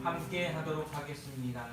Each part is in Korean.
함께 하도록 하겠습니다.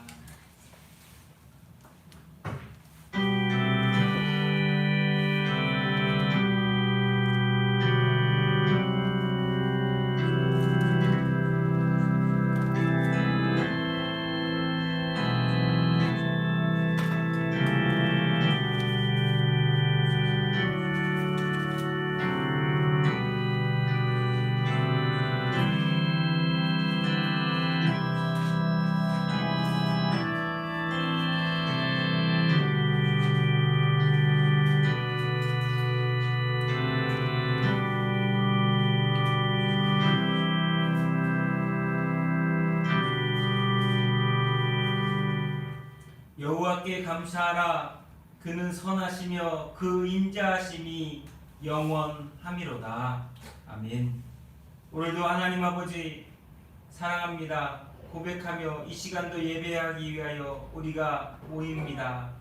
여호와께 감사하라. 그는 선하시며 그 인자하심이 영원함이로다. 아멘. 오늘도 하나님 아버지 사랑합니다. 고백하며 이 시간도 예배하기 위하여 우리가 모입니다.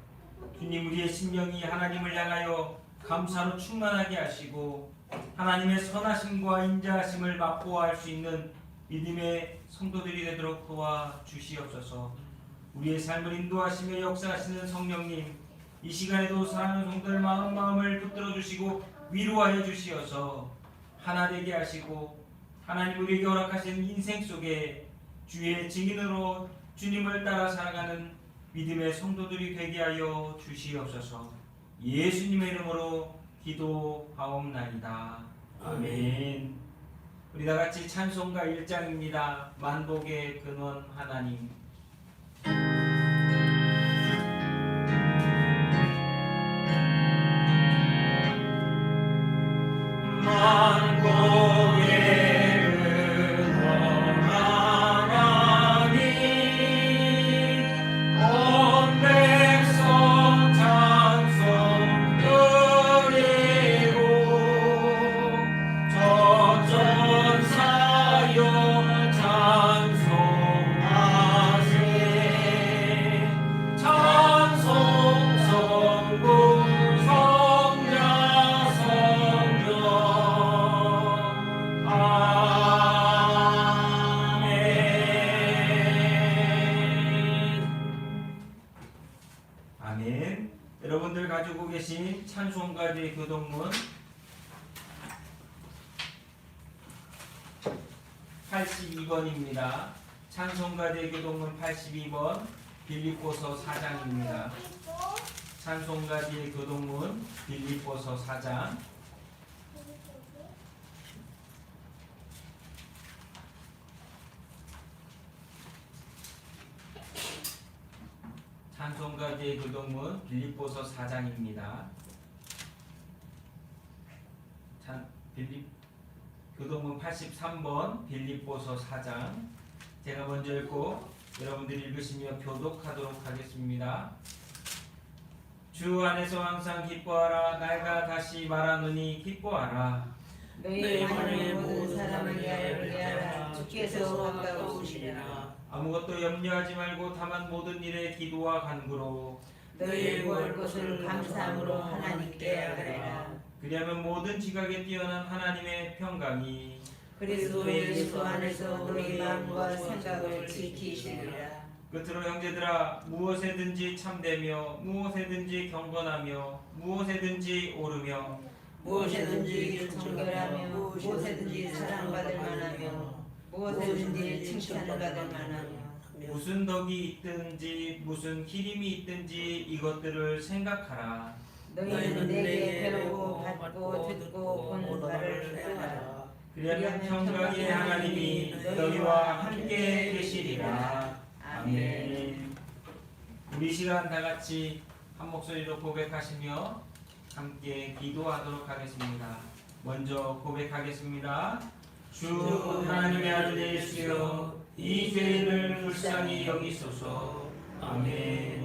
주님, 우리의 심령이 하나님을 향하여 감사로 충만하게 하시고 하나님의 선하심과 인자하심을 맛보아할 수 있는 믿음의 성도들이 되도록 도와주시옵소서. 우리의 삶을 인도하시며 역사하시는 성령님, 이 시간에도 사랑하는 성도들 마음을 붙들어 주시고 위로하여 주시어서 하나 되게 하시고 하나님 우리에게 허락하신 인생 속에 주의 증인으로 주님을 따라 살아가는 믿음의 성도들이 되게 하여 주시옵소서. 예수님의 이름으로 기도하옵나이다. 아멘. 우리 다같이 찬송가 1장입니다. 만복의 근원 하나님. 아멘. 여러분들 가지고 계신 찬송가의 교동문 82번입니다. 찬송가의 교동문 82번 빌립보서 4장입니다. 찬송가의 교동문 빌립보서 4장. 찬송가의 교동문 빌립보서 4장입니다. 교동문 83번 빌립보서 4장. 제가 먼저 읽고 여러분들이 읽으시며 교독하도록 하겠습니다. 주 안에서 항상 기뻐하라. 내가 다시 말하노니 기뻐하라. 너희 안에 모든 사람을 위하여 주께서 가까우시리라. 아무것도 염려하지 말고 다만 모든 일에 기도와 간구로 너희의 구할 것을 감사함으로 하나님께 아뢰라. 그리하면 모든 지각에 뛰어난 하나님의 평강이 그리스도 예수 안에서 너희 마음과 생각을 지키시리라. 끝으로 형제들아, 무엇에든지 참되며 무엇에든지 경건하며 무엇에든지 오르며 무엇에든지 정결하며 무엇에든지 사랑받을 만하며 무엇에든지 칭찬을 받을 만하며 무슨 덕이 있든지 무슨 기림이 있든지 이것들을 생각하라. 너희는 내게 배우고 받고 듣고 본 바를 행하라. 그리하면 평강의 하나님이 너희와 함께 계시리라. 아멘. 우리 시간 다 같이 한 목소리로 고백하시며 함께 기도하도록 하겠습니다. 먼저 고백하겠습니다. 주 하나님의 아들 예수여, 이 죄를 불쌍히 여기소서. 아멘.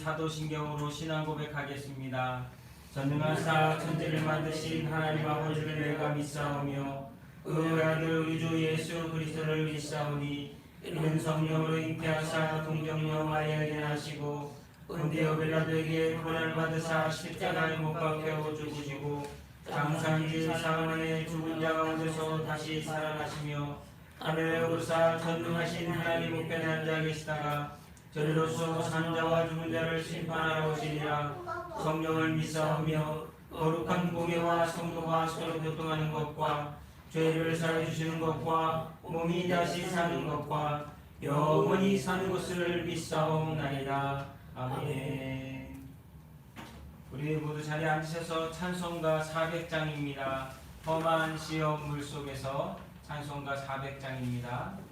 사도신경으로 신앙 고백하겠습니다. 전능하사 천지를 만드신 하나님 아버지를 내가 믿사오며 그 아들 우리 주 예수 그리스도를 믿사오니 이는 성령으로 잉태하사 동정녀 마리아에게 나시고 본디오 빌라도에게 고난을 받으사 십자가에 못 박혀 죽으시고 장사한지 사흘 만에 죽은 자 가운데서 다시 살아나시며 하늘에 오르사 전능하신 하나님 우편에 앉아 계시다가 저리로서 사는 자와 죽은 자를 심판하러 오시리라. 성령을 믿사오며 거룩한 공예와 성도가 서로 교통하는 것과 죄를 사해 주시는 것과 몸이 다시 사는 것과 영원히 사는 것을 믿사옵나이다. 아멘. 우리 모두 자리에 앉으셔서 찬송가 400장입니다. 험한 시험 물속에서 찬송가 400장입니다.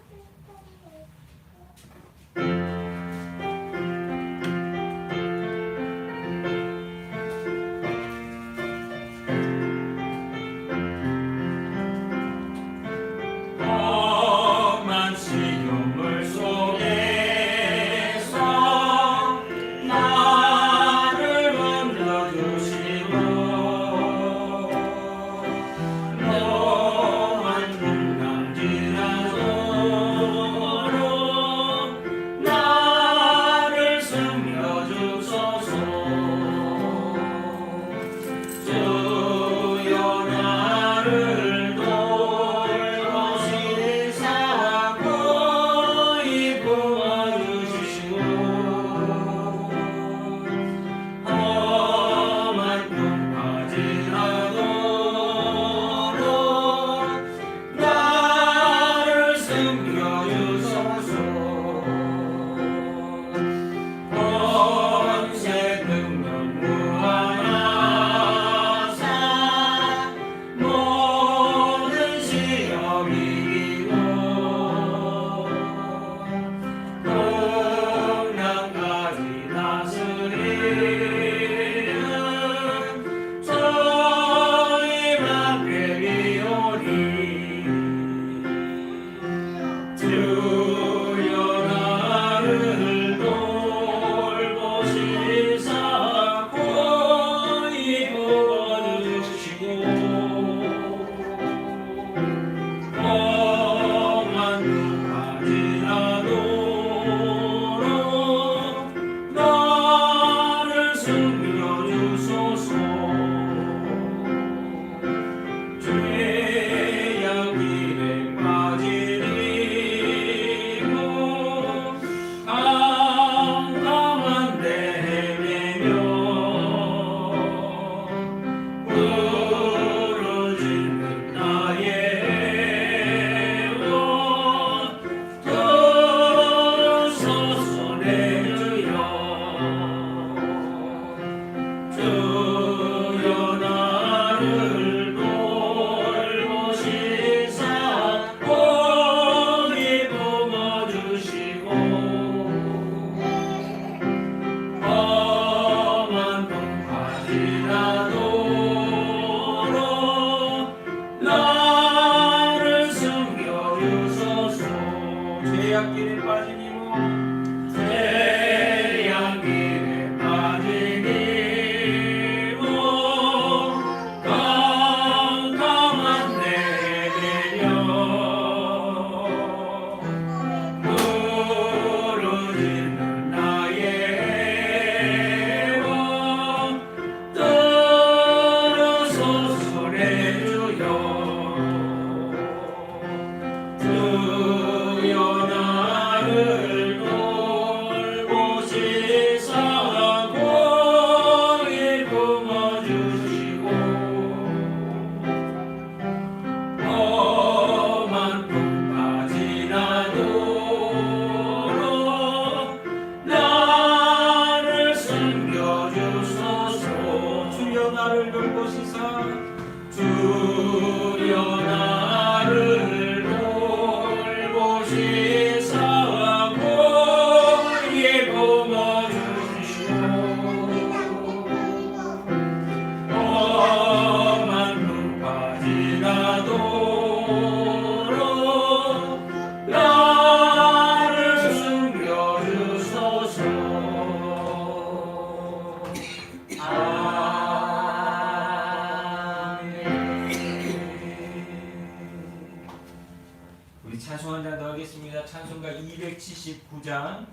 279장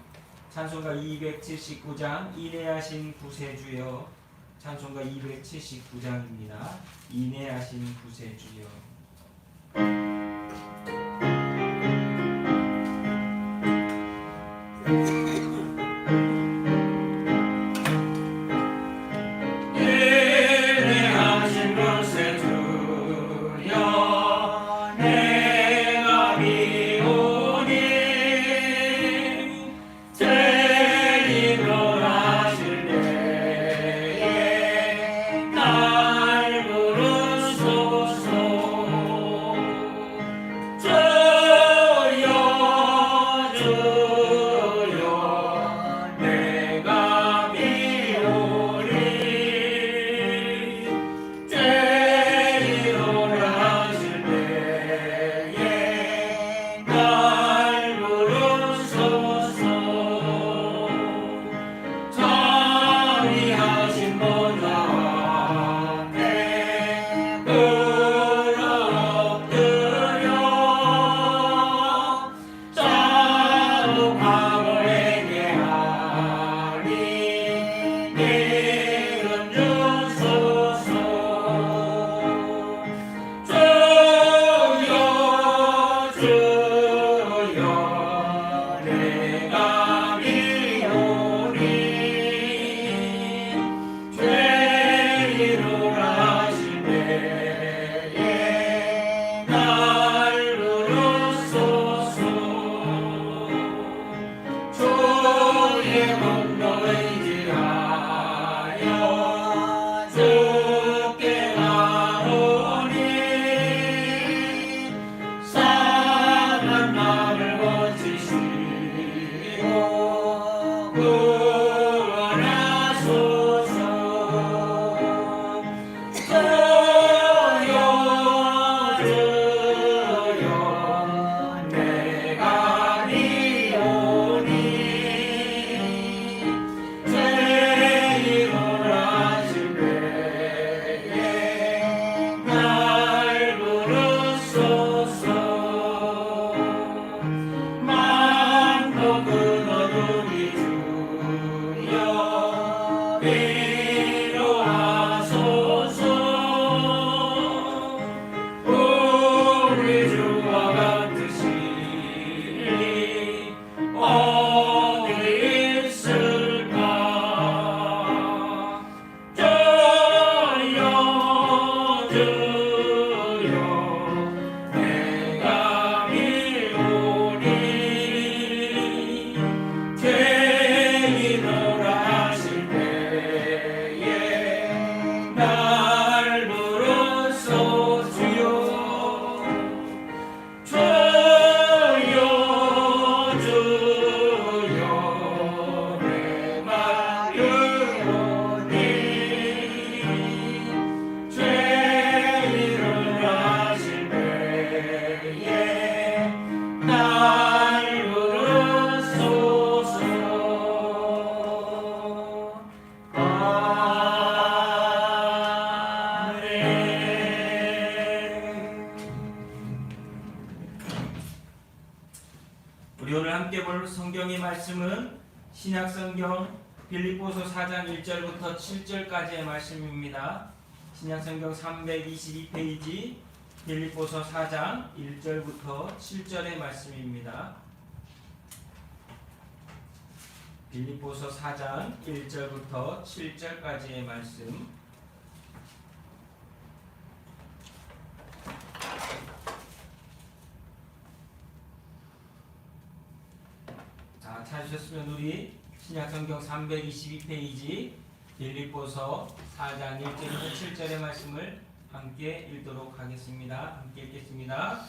찬송가 279장 인내하신 구세주여 찬송가 279장입니다. 인내하신 구세주여. 우리 오늘 함께 볼 성경의 말씀은 신약성경 빌립보서 4장 1절부터 7절까지의 말씀입니다. 신약성경 322페이지 빌립보서 4장 1절부터 7절의 말씀입니다. 빌립보서 4장 1절부터 7절까지의 말씀. 찾으셨으면 우리 신약성경 322페이지 빌립보서 4장 1절부터 7절의 말씀을 함께 읽도록 하겠습니다. 함께 읽겠습니다.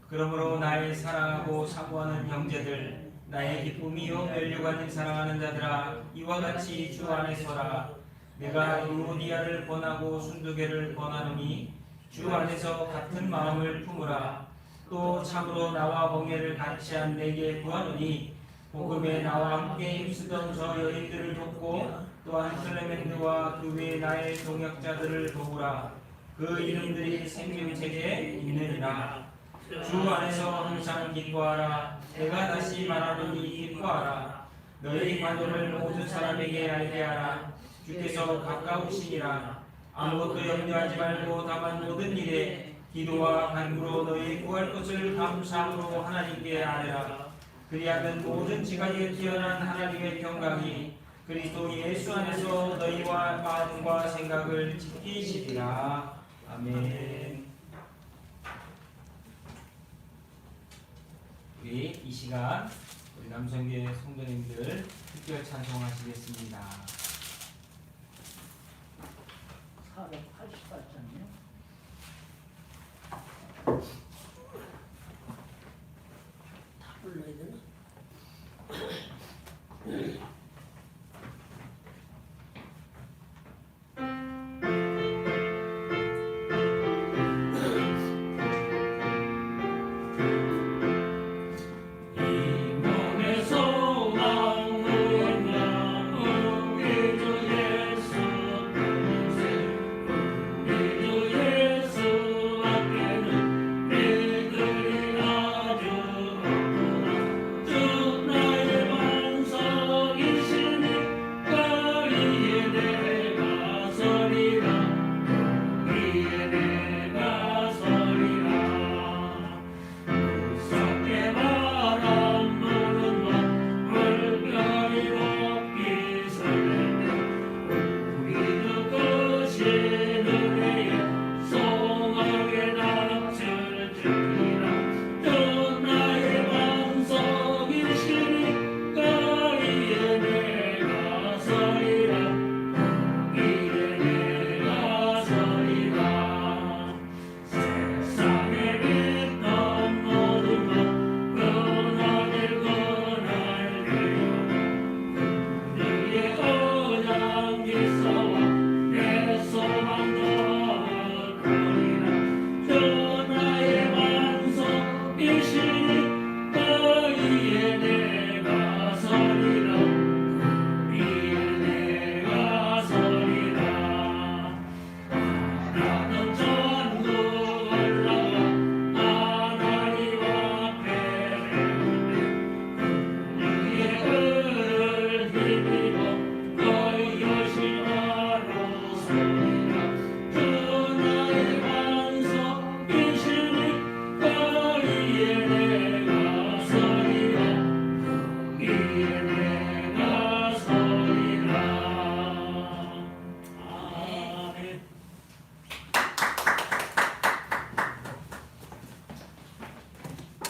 그러므로 나의 사랑하고 사모하는 형제들, 나의 기쁨이요 멸류관을 사랑하는 자들아, 이와 같이 주 안에 서라. 내가 유오디아를 권하고 순두개를 권하노니 주 안에서 같은 마음을 품으라. 또 참으로 나와 공예를 같이 한 내게 구하노니 복음에 나와 함께 힘쓰던 저 여인들을 돕고 또한 클레멘드와 그 외 나의 동역자들을 도우라. 그 이름들이 생명책에 있느니라. 주 안에서 항상 기뻐하라. 내가 다시 말하노니 기뻐하라. 너희 관도를 모든 사람에게 알게 하라. 주께서 가까우시니라. 아무것도 염려하지 말고 다만 모든 일에 기도와 간구로 너희 구할 것을 감사함으로 하나님께 아뢰라. 그리하면 모든 지각에 뛰어난 하나님의 평강이 그리스도 예수 안에서 너희와 마음과 생각을 지키시리라. 아멘. 우리 이 시간 우리 남성교회 성도님들 특별 찬송하시겠습니다. 480발전이요? 다 불러야 되나?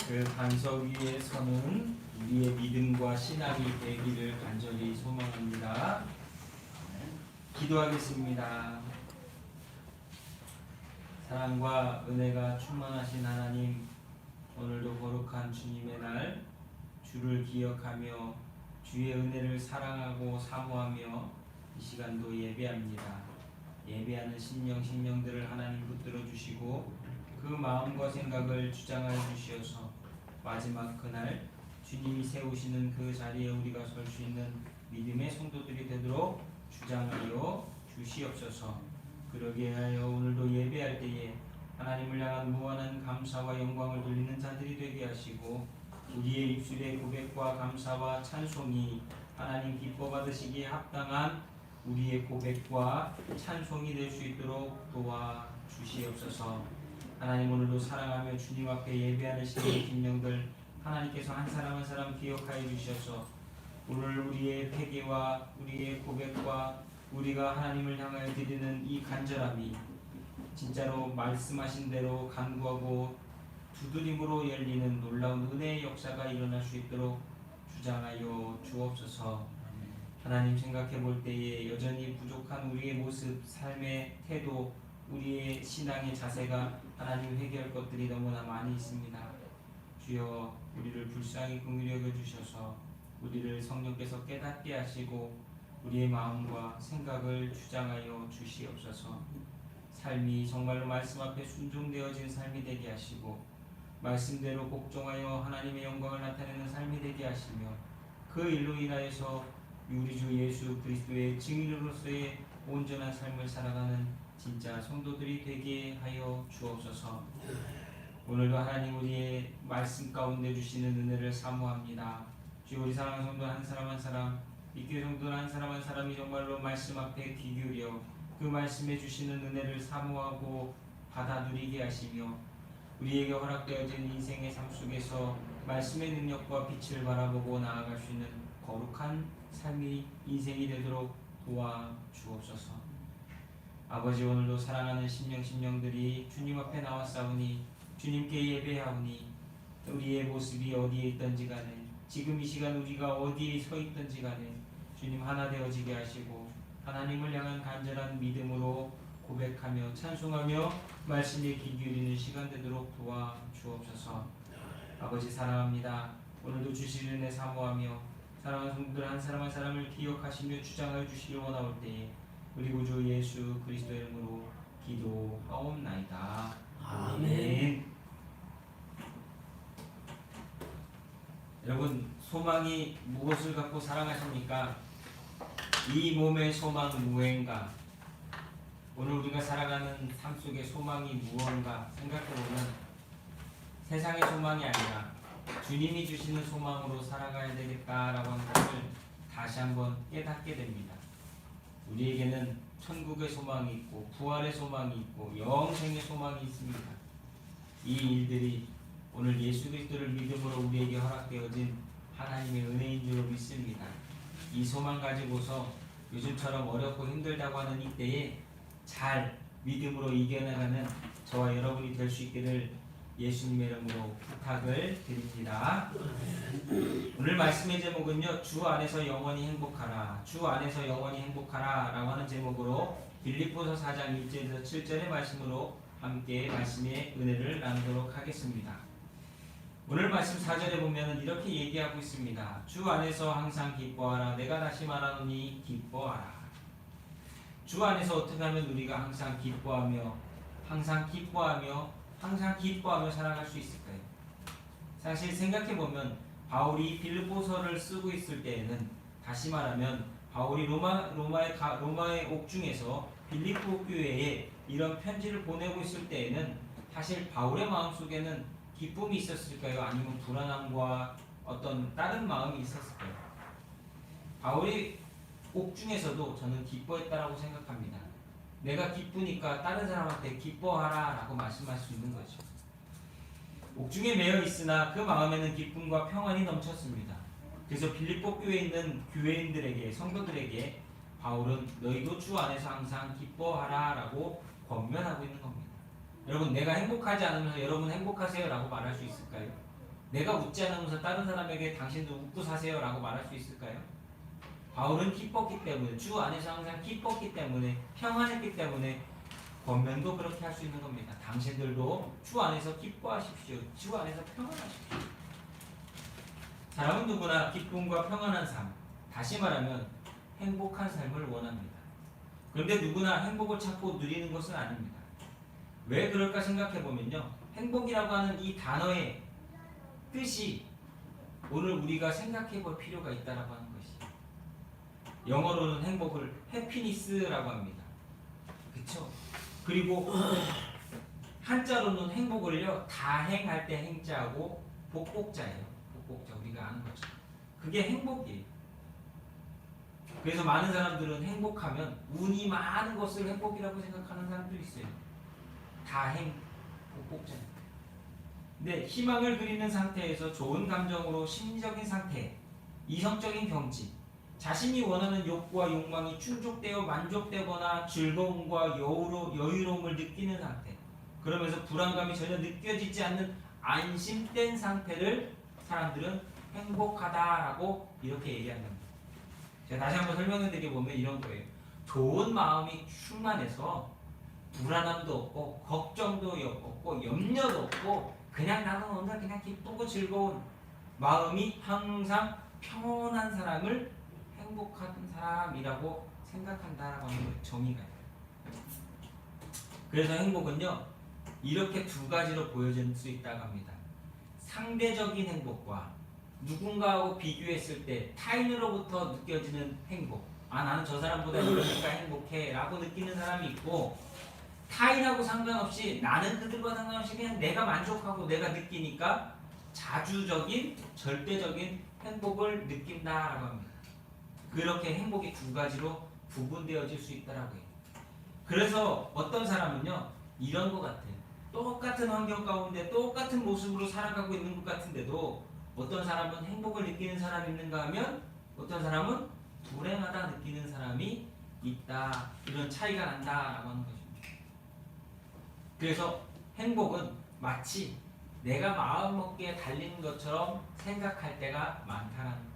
그 반석 위에 서는 우리의 믿음과 신앙이 되기를 간절히 소망합니다. 기도하겠습니다. 사랑과 은혜가 충만하신 하나님, 오늘도 거룩한 주님의 날 주를 기억하며 주의 은혜를 사랑하고 사모하며 이 시간도 예배합니다. 예배하는 심령들을 하나님 붙들어 주시고 그 마음과 생각을 주장하여 주시어서 마지막 그날 주님이 세우시는 그 자리에 우리가 설 수 있는 믿음의 성도들이 되도록 주장하여 주시옵소서. 그러게 하여 오늘도 예배할 때에 하나님을 향한 무한한 감사와 영광을 돌리는 자들이 되게 하시고 우리의 입술의 고백과 감사와 찬송이 하나님 기뻐 받으시기에 합당한 우리의 고백과 찬송이 될 수 있도록 도와 주시옵소서. 하나님, 오늘도 사랑하며 주님 앞에 예배하는 신의 김령들 하나님께서 한 사람 한 사람 기억하여 주셔서 오늘 우리의 회개와 우리의 고백과 우리가 하나님을 향하여 드리는 이 간절함이 진짜로 말씀하신 대로 간구하고 두드림으로 열리는 놀라운 은혜의 역사가 일어날 수 있도록 주장하여 주옵소서. 하나님, 생각해 볼 때에 여전히 부족한 우리의 모습, 삶의 태도, 우리의 신앙의 자세가 하나님 회개할 것들이 너무나 많이 있습니다. 주여, 우리를 불쌍히 긍휼히 여겨 주셔서 우리를 성령께서 깨닫게 하시고 우리의 마음과 생각을 주장하여 주시옵소서. 삶이 정말로 말씀 앞에 순종되어진 삶이 되게 하시고 말씀대로 복종하여 하나님의 영광을 나타내는 삶이 되게 하시며 그 일로 인하여서 우리 주 예수 그리스도의 증인으로서의 온전한 삶을 살아가는 진짜 성도들이 되게 하여 주옵소서. 오늘도 하나님 우리의 말씀 가운데 주시는 은혜를 사모합니다. 주여 우리 사랑하는 성도 한 사람 한 사람, 이 교회 성도 한 사람 한 사람이 정말로 말씀 앞에 귀 기울여 그 말씀에 주시는 은혜를 사모하고 받아 누리게 하시며 우리에게 허락되어진 인생의 삶 속에서 말씀의 능력과 빛을 바라보고 나아갈 수 있는 거룩한 삶이 인생이 되도록 도와주옵소서. 아버지, 오늘도 사랑하는 심령들이 주님 앞에 나왔사오니 주님께 예배하오니 우리의 모습이 어디에 있든지 간에 지금 이 시간 우리가 어디에 서 있든지 간에 주님 하나 되어지게 하시고 하나님을 향한 간절한 믿음으로 고백하며 찬송하며 말씀에 귀 기울이는 시간 되도록 도와주옵소서. 아버지 사랑합니다. 오늘도 주실 은혜 사모하며 사랑하는 성도들 한 사람 한 사람을 기억하시며 주장하여 주시길 원하올 때에 우리 구주 예수 그리스도의 이름으로 기도하옵나이다. 아멘. 여러분, 소망이 무엇을 갖고 살아가십니까? 이 몸의 소망 무엇인가? 오늘 우리가 살아가는 삶 속에 소망이 무언가 생각해보면 세상의 소망이 아니라 주님이 주시는 소망으로 살아가야 되겠다라고 하는 것을 다시 한번 깨닫게 됩니다. 우리에게는 천국의 소망이 있고 부활의 소망이 있고 영생의 소망이 있습니다. 이 일들이 오늘 예수 그리스도를 믿음으로 우리에게 허락되어진 하나님의 은혜인 줄 믿습니다. 이 소망 가지고서 요즘처럼 어렵고 힘들다고 하는 이때에 잘 믿음으로 이겨나가는 저와 여러분이 될 수 있기를 예수님의 이름으로 부탁을 드립니다. 오늘 말씀의 제목은요, 주 안에서 영원히 행복하라, 주 안에서 영원히 행복하라 라고 하는 제목으로 빌립보서 4장 1절에서 7절의 말씀으로 함께 말씀의 은혜를 나누도록 하겠습니다. 오늘 말씀 4절에 보면 이렇게 얘기하고 있습니다. 주 안에서 항상 기뻐하라. 내가 다시 말하노니 기뻐하라. 주 안에서 어떻게 하면 우리가 항상 기뻐하며 살아갈 수 있을까요? 사실 생각해보면 바울이 빌립보서를 쓰고 있을 때에는, 다시 말하면 바울이 로마의 옥중에서 빌립보 교회에 이런 편지를 보내고 있을 때에는 사실 바울의 마음속에는 기쁨이 있었을까요? 아니면 불안함과 어떤 다른 마음이 있었을까요? 바울이 옥중에서도 저는 기뻐했다라고 생각합니다. 내가 기쁘니까 다른 사람한테 기뻐하라 라고 말씀할 수 있는 거죠. 옥중에 매여 있으나 그 마음에는 기쁨과 평안이 넘쳤습니다. 그래서 빌립보 교회에 있는 교회인들에게, 성도들에게 바울은 너희도 주 안에서 항상 기뻐하라 라고 권면하고 있는 겁니다. 여러분, 내가 행복하지 않으면서 여러분 행복하세요 라고 말할 수 있을까요? 내가 웃지 않으면서 다른 사람에게 당신도 웃고 사세요 라고 말할 수 있을까요? 바울은 기뻤기 때문에, 주 안에서 항상 기뻤기 때문에, 평안했기 때문에 권면도 그렇게 할 수 있는 겁니다. 당신들도 주 안에서 기뻐하십시오. 주 안에서 평안하십시오. 사람은 누구나 기쁨과 평안한 삶, 다시 말하면 행복한 삶을 원합니다. 그런데 누구나 행복을 찾고 누리는 것은 아닙니다. 왜 그럴까 생각해보면요, 행복이라고 하는 이 단어의 뜻이 오늘 우리가 생각해볼 필요가 있다라고 하는 것이에요. 영어로는 행복을 해피니스라고 합니다. 그쵸? 그리고 한자로는 행복을요, 다행할 때 행자하고 복복자예요. 복복자, 우리가 아는 거죠. 그게 행복이에요. 그래서 많은 사람들은 행복하면 운이 많은 것을 행복이라고 생각하는 사람들이 있어요. 다행, 복복자입니다. 근데 희망을 그리는 상태에서 좋은 감정으로 심리적인 상태, 이성적인 경지, 자신이 원하는 욕구와 욕망이 충족되어 만족되거나 즐거움과 여유로움을 느끼는 상태, 그러면서 불안감이 전혀 느껴지지 않는 안심된 상태를 사람들은 행복하다라고 이렇게 얘기합니다. 제가 다시 한번 설명해 드려보면 이런 거예요. 좋은 마음이 충만해서 불안함도 없고 걱정도 없고 염려도 없고 그냥 나는 오늘 그냥 기쁘고 즐거운 마음이 항상 평온한 사람을 행복한 사람이라고 생각한다라고 하는 정의가 있어요. 그래서 행복은요, 이렇게 두 가지로 보여질 수 있다고 합니다. 상대적인 행복과 누군가하고 비교했을 때 타인으로부터 느껴지는 행복, 나는 저 사람보다 이러니까 행복해 라고 느끼는 사람이 있고, 타인하고 상관없이 나는 그들과 상관없이 그냥 내가 만족하고 내가 느끼니까 자주적인 절대적인 행복을 느낀다라고 합니다. 그렇게 행복이 두 가지로 구분되어질 수 있다라고 해요. 그래서 어떤 사람은요 이런 것 같아요. 똑같은 환경 가운데 똑같은 모습으로 살아가고 있는 것 같은데도 어떤 사람은 행복을 느끼는 사람이 있는가 하면 어떤 사람은 불행하다 느끼는 사람이 있다. 이런 차이가 난다라고 하는 것입니다. 그래서 행복은 마치 내가 마음먹기에 달리는 것처럼 생각할 때가 많다라는 거예요.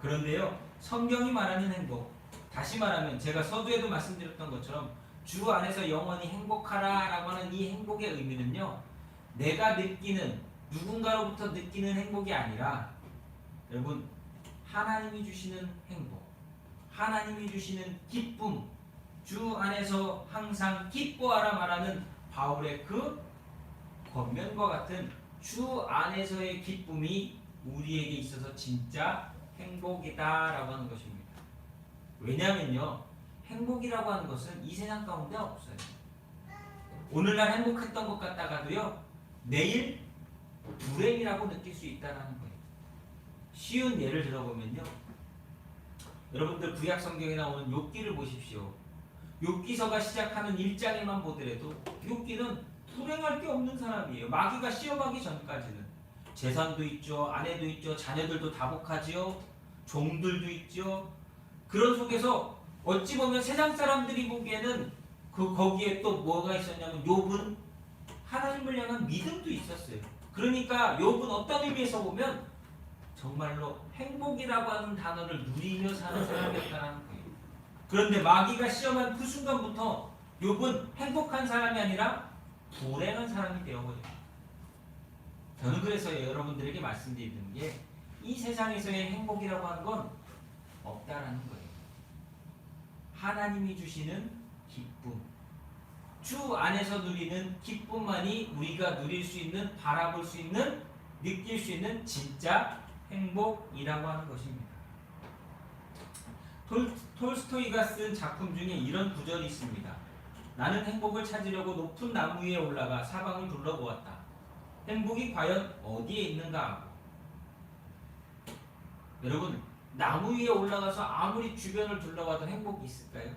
그런데요 성경이 말하는 행복, 다시 말하면 제가 서두에도 말씀드렸던 것처럼 주 안에서 영원히 행복하라 라고 하는 이 행복의 의미는요 내가 느끼는 누군가로부터 느끼는 행복이 아니라 여러분 하나님이 주시는 행복, 하나님이 주시는 기쁨, 주 안에서 항상 기뻐하라 말하는 바울의 그 권면과 같은 주 안에서의 기쁨이 우리에게 있어서 진짜 행복이다라고 하는 것입니다. 왜냐하면요 행복이라고 하는 것은 이 세상 가운데 없어요. 오늘날 행복했던 것 같다가도요 내일 불행이라고 느낄 수 있다는 거예요. 쉬운 예를 들어보면요 여러분들 구약 성경에 나오는 욥기를 보십시오. 욥기서가 시작하는 1장에만 보더라도 욥기는 불행할 게 없는 사람이에요. 마귀가 시험하기 전까지는 재산도 있죠, 아내도 있죠, 자녀들도 다복하지요, 종들도 있죠. 그런 속에서 어찌 보면 세상 사람들이 보기에는 거기에 또 뭐가 있었냐면 욥은 하나님을 향한 믿음도 있었어요. 그러니까 욥은 어떤 의미에서 보면 정말로 행복이라고 하는 단어를 누리며 사는 사람이었다는 거예요. 그런데 마귀가 시험한 그 순간부터 욥은 행복한 사람이 아니라 불행한 사람이 되어버려요. 저는 그래서 여러분들에게 말씀드리는 게 이 세상에서의 행복이라고 하는 건 없다라는 거예요. 하나님이 주시는 기쁨, 주 안에서 누리는 기쁨만이 우리가 누릴 수 있는, 바라볼 수 있는, 느낄 수 있는 진짜 행복이라고 하는 것입니다. 톨스토이가 쓴 작품 중에 이런 구절이 있습니다. 나는 행복을 찾으려고 높은 나무 위에 올라가 사방을 둘러보았다. 행복이 과연 어디에 있는가 하고. 여러분 나무 위에 올라가서 아무리 주변을 둘러봐도 행복이 있을까요?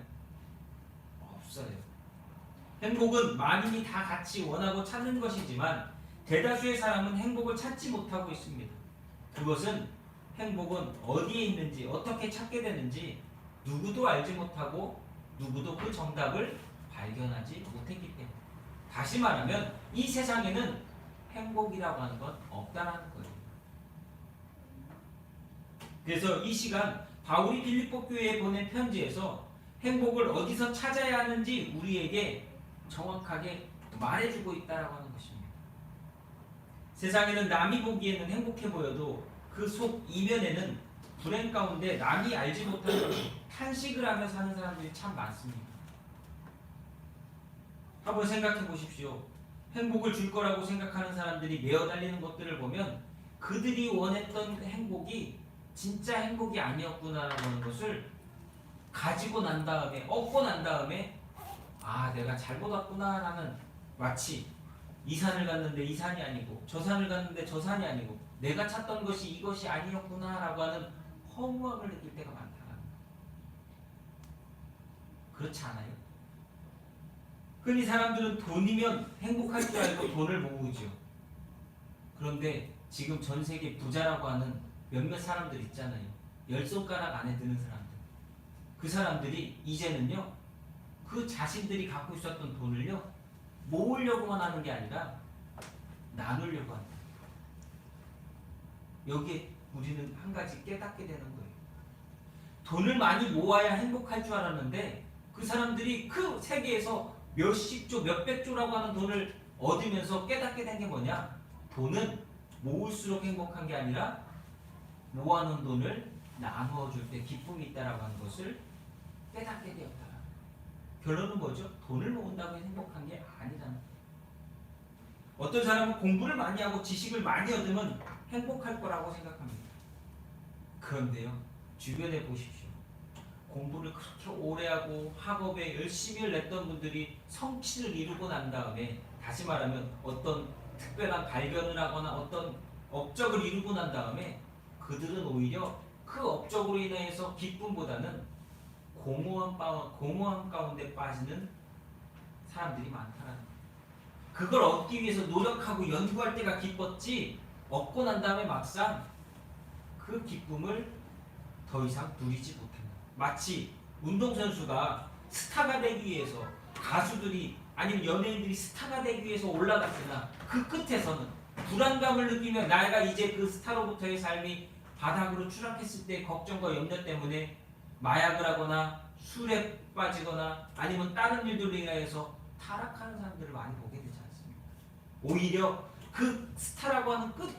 없어요. 행복은 만인이 다 같이 원하고 찾는 것이지만 대다수의 사람은 행복을 찾지 못하고 있습니다. 그것은 행복은 어디에 있는지 어떻게 찾게 되는지 누구도 알지 못하고 누구도 그 정답을 발견하지 못했기 때문에, 다시 말하면 이 세상에는 행복이라고 하는 건 없다는 거예요. 그래서 이 시간 바울이 빌립보 교회에 보낸 편지에서 행복을 어디서 찾아야 하는지 우리에게 정확하게 말해주고 있다라고 하는 것입니다. 세상에는 남이 보기에는 행복해 보여도 그 속 이면에는 불행 가운데 남이 알지 못하는 탄식을 하며 사는 사람들이 참 많습니다. 한번 생각해 보십시오. 행복을 줄 거라고 생각하는 사람들이 메어 달리는 것들을 보면 그들이 원했던 행복이 진짜 행복이 아니었구나라는 하는 것을 가지고 난 다음에, 얻고 난 다음에 아 내가 잘못 왔구나라는, 마치 이 산을 갔는데 이 산이 아니고 저 산을 갔는데 저 산이 아니고 내가 찾던 것이 이것이 아니었구나라고 하는 허무함을 느낄 때가 많다. 그렇지 않아요? 흔히 사람들은 돈이면 행복할 줄 알고 돈을 모으죠. 그런데 지금 전 세계 부자라고 하는 몇몇 사람들 있잖아요. 열 손가락 안에 드는 사람들. 그 사람들이 이제는요 그 자신들이 갖고 있었던 돈을요 모으려고만 하는 게 아니라 나누려고 한다. 여기에 우리는 한 가지 깨닫게 되는 거예요. 돈을 많이 모아야 행복할 줄 알았는데 그 사람들이 그 세계에서 몇십 조, 몇백 조라고 하는 돈을 얻으면서 깨닫게 된 게 뭐냐? 돈은 모을수록 행복한 게 아니라 모아놓은 돈을 나누어 줄 때 기쁨이 있다라고 하는 것을 깨닫게 되었다. 결론은 뭐죠? 돈을 모은다고 행복한 게 아니라는 거예요. 어떤 사람은 공부를 많이 하고 지식을 많이 얻으면 행복할 거라고 생각합니다. 그런데요, 주변에 보십시오. 공부를 그렇게 오래 하고 학업에 열심히 냈던 분들이 성취를 이루고 난 다음에, 다시 말하면 어떤 특별한 발견을 하거나 어떤 업적을 이루고 난 다음에 그들은 오히려 그 업적으로 인해서 기쁨보다는 공허함 가운데 빠지는 사람들이 많다는 거예요. 그걸 얻기 위해서 노력하고 연구할 때가 기뻤지, 얻고 난 다음에 막상 그 기쁨을 더 이상 누리지 못한다. 마치 운동선수가 스타가 되기 위해서, 가수들이 아니면 연예인들이 스타가 되기 위해서 올라갔으나 그 끝에서는 불안감을 느끼며 내가 이제 그 스타로부터의 삶이 바닥으로 추락했을 때 걱정과 염려 때문에 마약을 하거나 술에 빠지거나 아니면 다른 일들로 인해서 타락하는 사람들을 많이 보게 되지 않습니까? 오히려 그 스타라고 하는 끝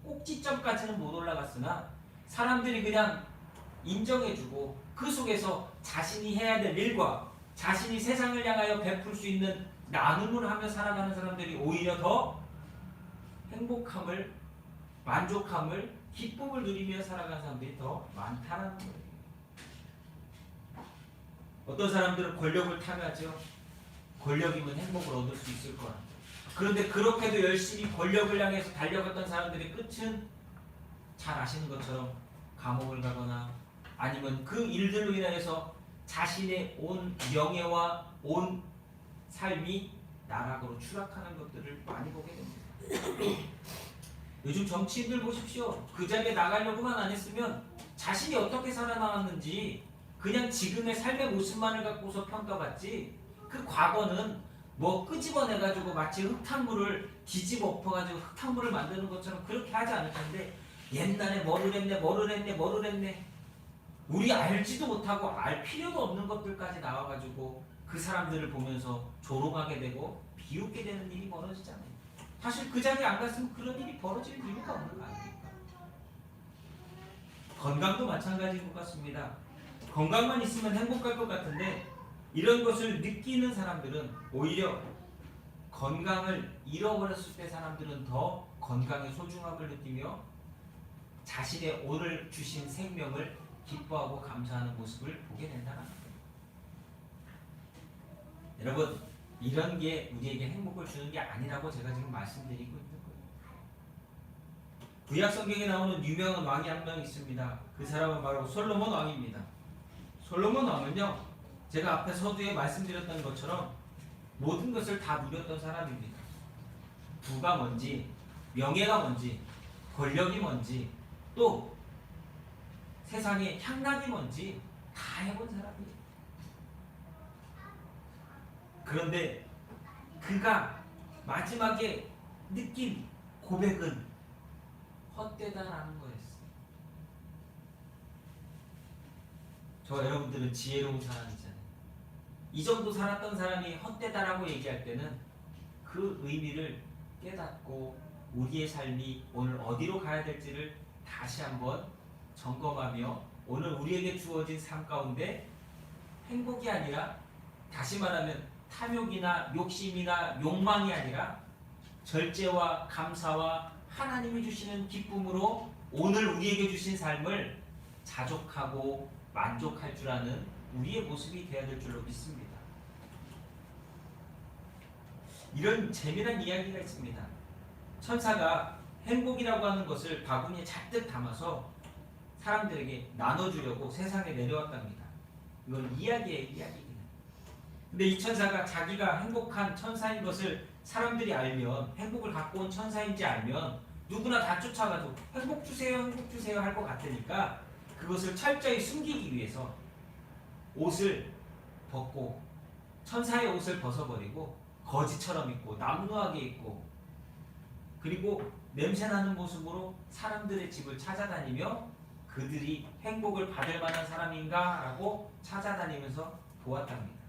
꼭지점까지는 못 올라갔으나 사람들이 그냥 인정해주고 그 속에서 자신이 해야 될 일과 자신이 세상을 향하여 베풀 수 있는 나눔을 하며 살아가는 사람들이 오히려 더 행복함을, 만족함을, 기쁨을 누리며 살아가는 사람들이 더 많다는 거예요. 어떤 사람들은 권력을 탐하죠. 권력이면 행복을 얻을 수 있을 거라. 그런데 그렇게도 열심히 권력을 향해서 달려갔던 사람들의 끝은 잘 아시는 것처럼 감옥을 가거나 아니면 그 일들로 인해서 자신의 온 명예와 온 삶이 나락으로 추락하는 것들을 많이 보게 됩니다. 요즘 정치인들 보십시오. 그 자리에 나가려고만 안 했으면 자신이 어떻게 살아나왔는지 그냥 지금의 삶의 모습만을 갖고서 평가받지, 그 과거는 뭐 끄집어내가지고 마치 흙탕물을 뒤집어 엎어가지고 흙탕물을 만드는 것처럼 그렇게 하지 않을 텐데, 옛날에 뭐를 했네 우리 알지도 못하고 알 필요도 없는 것들까지 나와가지고 그 사람들을 보면서 조롱하게 되고 비웃게 되는 일이 벌어지잖아요. 사실 그 자리에 안 갔으면 그런 일이 벌어질 이유가 없는 거 아닙니까? 건강도 마찬가지인 것 같습니다. 건강만 있으면 행복할 것 같은데 이런 것을 느끼는 사람들은 오히려 건강을 잃어버렸을 때 사람들은 더 건강의 소중함을 느끼며 자신의 오늘 주신 생명을 기뻐하고 감사하는 모습을 보게 된다는 거예요. 여러분, 이런 게 우리에게 행복을 주는 게 아니라고 제가 지금 말씀드리고 있는 거예요. 구약 성경에 나오는 유명한 왕이 한 명 있습니다. 그 사람은 바로 솔로몬 왕입니다. 솔로몬 왕은요, 제가 앞에 서두에 말씀드렸던 것처럼 모든 것을 다 누렸던 사람입니다. 부가 뭔지, 명예가 뭔지, 권력이 뭔지, 또 세상의 향락이 뭔지 다 해본 사람이에요. 그런데 그가 마지막에 느낀 고백은 헛되다라는 거였어요. 저 여러분들은 지혜로운 사람이잖아요. 이 정도 살았던 사람이 헛되다라고 얘기할 때는 그 의미를 깨닫고 우리의 삶이 오늘 어디로 가야 될지를 다시 한번 점검하며 오늘 우리에게 주어진 삶 가운데 행복이 아니라, 다시 말하면 탐욕이나 욕심이나 욕망이 아니라 절제와 감사와 하나님이 주시는 기쁨으로 오늘 우리에게 주신 삶을 자족하고 만족할 줄 아는 우리의 모습이 되어야 될 줄로 믿습니다. 이런 재미난 이야기가 있습니다. 천사가 행복이라고 하는 것을 바구니에 잔뜩 담아서 사람들에게 나눠주려고 세상에 내려왔답니다. 이건 이야기예요, 이야기는. 근데 이 천사가 자기가 행복한 천사인 것을 사람들이 알면, 행복을 갖고 온 천사인지 알면 누구나 다 쫓아가서 행복 주세요 할 것 같으니까 그것을 철저히 숨기기 위해서 옷을 벗고, 천사의 옷을 벗어버리고 거지처럼 입고 남루하게 입고, 그리고 냄새나는 모습으로 사람들의 집을 찾아다니며 그들이 행복을 받을 만한 사람인가 라고 찾아다니면서 보았답니다.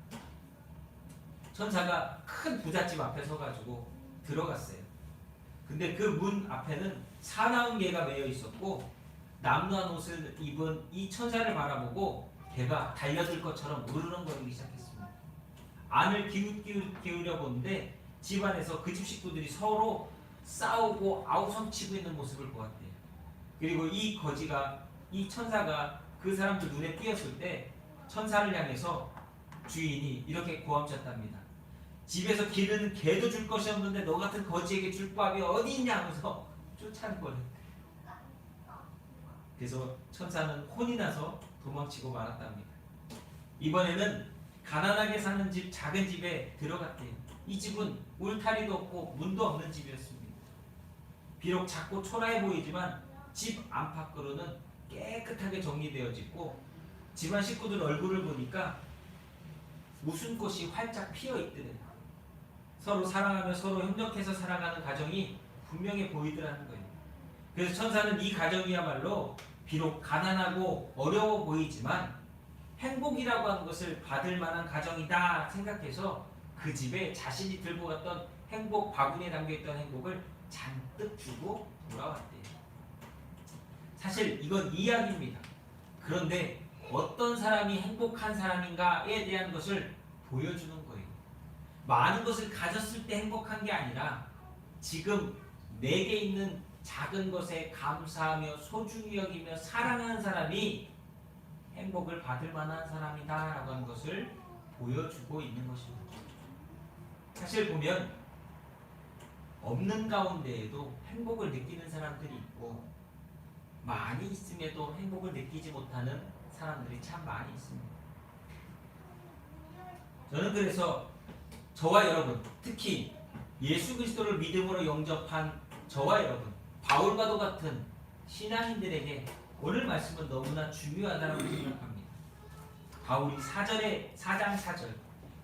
천사가 큰 부잣집 앞에 서가지고 들어갔어요. 근데 그 문 앞에는 사나운 개가 매여 있었고, 남루한 옷을 입은 이 천사를 바라보고 개가 달려들 것처럼 으르렁거리기 시작했습니다. 안을 기울여 보는데 집안에서 그 집 식구들이 서로 싸우고 아우성치고 있는 모습을 보았대요. 그리고 이 거지가, 이 천사가 그 사람들 눈에 띄었을 때 천사를 향해서 주인이 이렇게 고함쳤답니다. 집에서 기르는 개도 줄 것이 없는데 너 같은 거지에게 줄 밥이 어디 있냐 하면서 쫓아낸 거예요. 그래서 천사는 혼이 나서 도망치고 말았답니다. 이번에는 가난하게 사는 집, 작은 집에 들어갔대요. 이 집은 울타리도 없고 문도 없는 집이었습니다. 비록 작고 초라해 보이지만 집 안팎으로는 깨끗하게 정리되어지고 집안 식구들 얼굴을 보니까 웃음꽃이 활짝 피어 있더래요. 서로 사랑하며 서로 협력해서 살아가는 가정이 분명해 보이더라는 거예요. 그래서 천사는 이 가정이야말로 비록 가난하고 어려워 보이지만 행복이라고 하는 것을 받을 만한 가정이다 생각해서 그 집에 자신이 들고 갔던 행복 바구니에 담겨있던 행복을 잔뜩 주고 돌아왔대요. 사실 이건 이야기입니다. 그런데 어떤 사람이 행복한 사람인가에 대한 것을 보여주는 거예요. 많은 것을 가졌을 때 행복한 게 아니라 지금 내게 있는 작은 것에 감사하며 소중히 여기며 사랑하는 사람이 행복을 받을 만한 사람이다 라고 하는 것을 보여주고 있는 것입니다. 사실 보면 없는 가운데에도 행복을 느끼는 사람들이 있고 많이 있음에도 행복을 느끼지 못하는 사람들이 참 많이 있습니다. 저는 그래서 저와 여러분, 특히 예수 그리스도를 믿음으로 영접한 저와 여러분, 바울과도 같은 신앙인들에게 오늘 말씀은 너무나 중요하다고 생각합니다. 바울이 4장 4절,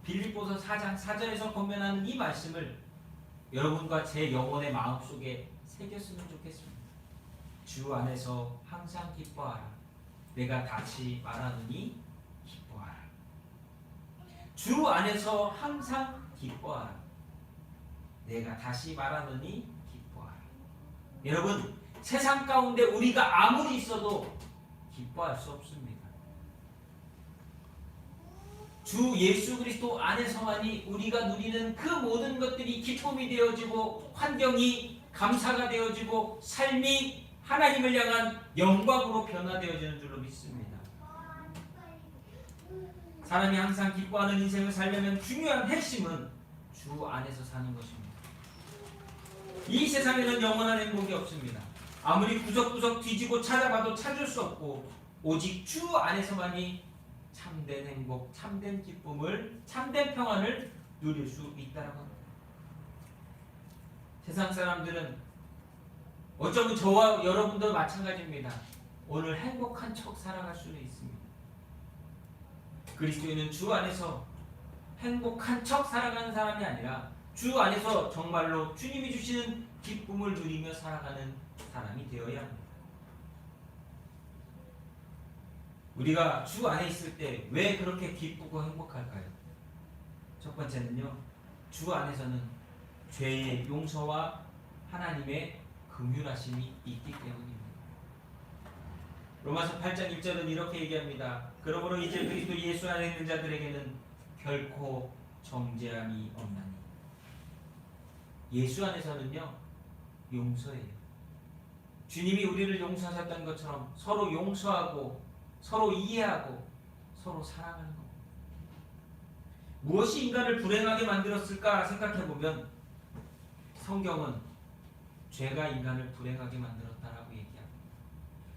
빌립보서 4장 4절에서 권면하는 이 말씀을 여러분과 제 영혼의 마음속에 새겼으면 좋겠습니다. 주 안에서 항상 기뻐하라. 내가 다시 말하노니 기뻐하라. 주 안에서 항상 기뻐하라. 내가 다시 말하노니 기뻐하라. 여러분, 세상 가운데 우리가 아무리 있어도 기뻐할 수 없습니다. 주 예수 그리스도 안에서만이 우리가 누리는 그 모든 것들이 기쁨이 되어지고 환경이 감사가 되어지고 삶이 하나님을 향한 영광으로 변화되어지는 줄로 믿습니다. 사람이 항상 기뻐하는 인생을 살려면 중요한 핵심은 주 안에서 사는 것입니다. 이 세상에는 영원한 행복이 없습니다. 아무리 구석구석 뒤지고 찾아봐도 찾을 수 없고 오직 주 안에서만이 참된 행복, 참된 기쁨을, 참된 평안을 누릴 수 있다라고 합니다. 세상 사람들은 어쩌면 저와 여러분도 마찬가지입니다. 오늘 행복한 척 살아갈 수는 있습니다. 그리스도인은 주 안에서 행복한 척 살아가는 사람이 아니라 주 안에서 정말로 주님이 주시는 기쁨을 누리며 살아가는 사람이 되어야 합니다. 우리가 주 안에 있을 때 왜 그렇게 기쁘고 행복할까요? 첫 번째는요, 주 안에서는 죄의 용서와 하나님의 긍휼하심이 있기 때문입니다. 로마서 8장 1절은 이렇게 얘기합니다. 그러므로 이제 그리스도 예수 안에 있는 자들에게는 결코 정죄함이 없나니. 예수 안에서는요, 용서예요. 주님이 우리를 용서하셨던 것처럼 서로 용서하고 서로 이해하고 서로 사랑하는 것. 무엇이 인간을 불행하게 만들었을까 생각해보면 성경은 죄가 인간을 불행하게 만들었다라고 얘기합니다.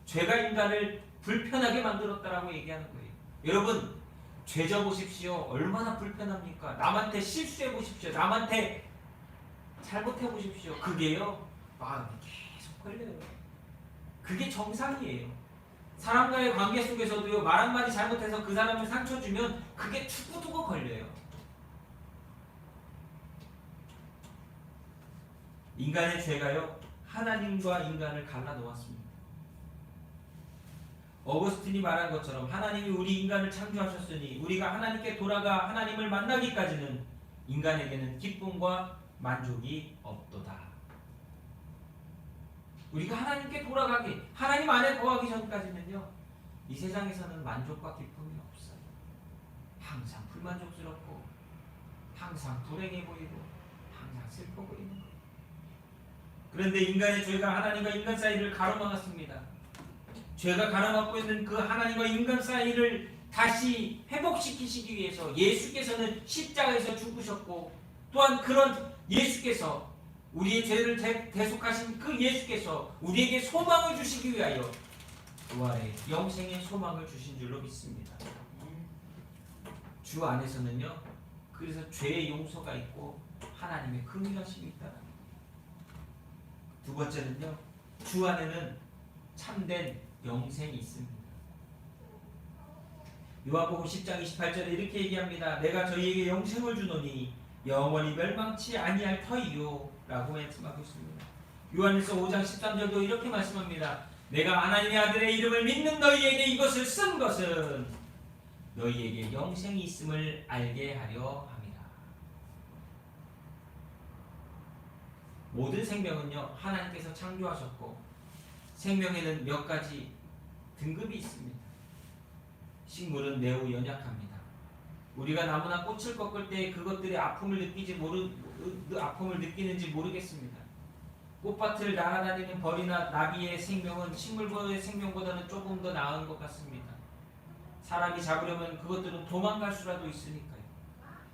죄가 인간을 불편하게 만들었다라고 얘기하는 거예요. 여러분, 죄 져보십시오. 얼마나 불편합니까? 남한테 실수해보십시오. 남한테 잘못해보십시오. 그게요, 마음이 계속 걸려요. 그게 정상이에요. 사람과의 관계 속에서도요, 말 한마디 잘못해서 그 사람을 상처 주면 그게 두고두고 걸려요. 인간의 죄가요, 하나님과 인간을 갈라놓았습니다. 어거스틴이 말한 것처럼 하나님이 우리 인간을 창조하셨으니 우리가 하나님께 돌아가 하나님을 만나기까지는 인간에게는 기쁨과 만족이 없도다. 우리가 하나님께 돌아가기, 하나님 안에 거하기 전까지는요, 이 세상에서는 만족과 기쁨이 없어요. 항상 불만족스럽고 항상 불행해 보이고 항상 슬퍼 보이는 거예요. 그런데 인간의 죄가 하나님과 인간 사이를 가로막았습니다. 죄가 가로막고 있는 그 하나님과 인간 사이를 다시 회복시키시기 위해서 예수께서는 십자가에서 죽으셨고, 또한 그런 예수께서 우리의 죄를 대속하신 그 예수께서 우리에게 소망을 주시기 위하여 부활의 영생의 소망을 주신 줄로 믿습니다. 주 안에서는요, 그래서 죄의 용서가 있고 하나님의 긍휼하심이 있다는 거예요. 두 번째는요, 주 안에는 참된 영생이 있습니다. 요한복음 10장 28절에 이렇게 얘기합니다. 내가 저희에게 영생을 주노니 영원히 멸망치 아니할 터이요 라고 말씀하고 있습니다. 요한일서 5장 13절도 이렇게 말씀합니다. 내가 하나님의 아들의 이름을 믿는 너희에게 이것을 쓴 것은 너희에게 영생이 있음을 알게 하려 함이라. 모든 생명은요, 하나님께서 창조하셨고 생명에는 몇 가지 등급이 있습니다. 식물은 매우 연약합니다. 우리가 나무나 꽃을 꺾을 때 그것들의 아픔을 느끼는지 모르겠습니다. 꽃밭을 날아다니는 벌이나 나비의 생명은 식물의 생명보다는 조금 더 나은 것 같습니다. 사람이 잡으려면 그것들은 도망갈 수라도 있으니까요.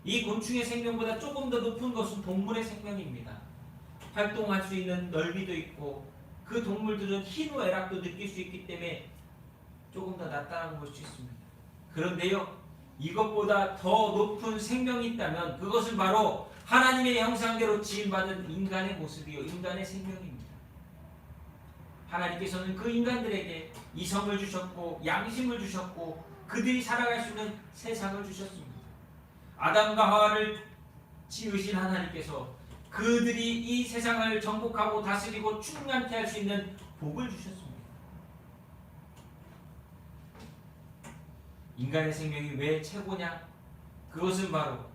이 곤충의 생명보다 조금 더 높은 것은 동물의 생명입니다. 활동할 수 있는 넓이도 있고 그 동물들은 희노애락도 느낄 수 있기 때문에 조금 더 낫다고 볼 수 있습니다. 그런데요, 이것보다 더 높은 생명이 있다면 그것은 바로 하나님의 형상대로 지음받은 인간의 모습이요, 인간의 생명입니다. 하나님께서는 그 인간들에게 이성을 주셨고 양심을 주셨고 그들이 살아갈 수 있는 세상을 주셨습니다. 아담과 하와를 지으신 하나님께서 그들이 이 세상을 정복하고 다스리고 충만케 할 수 있는 복을 주셨습니다. 인간의 생명이 왜 최고냐? 그것은 바로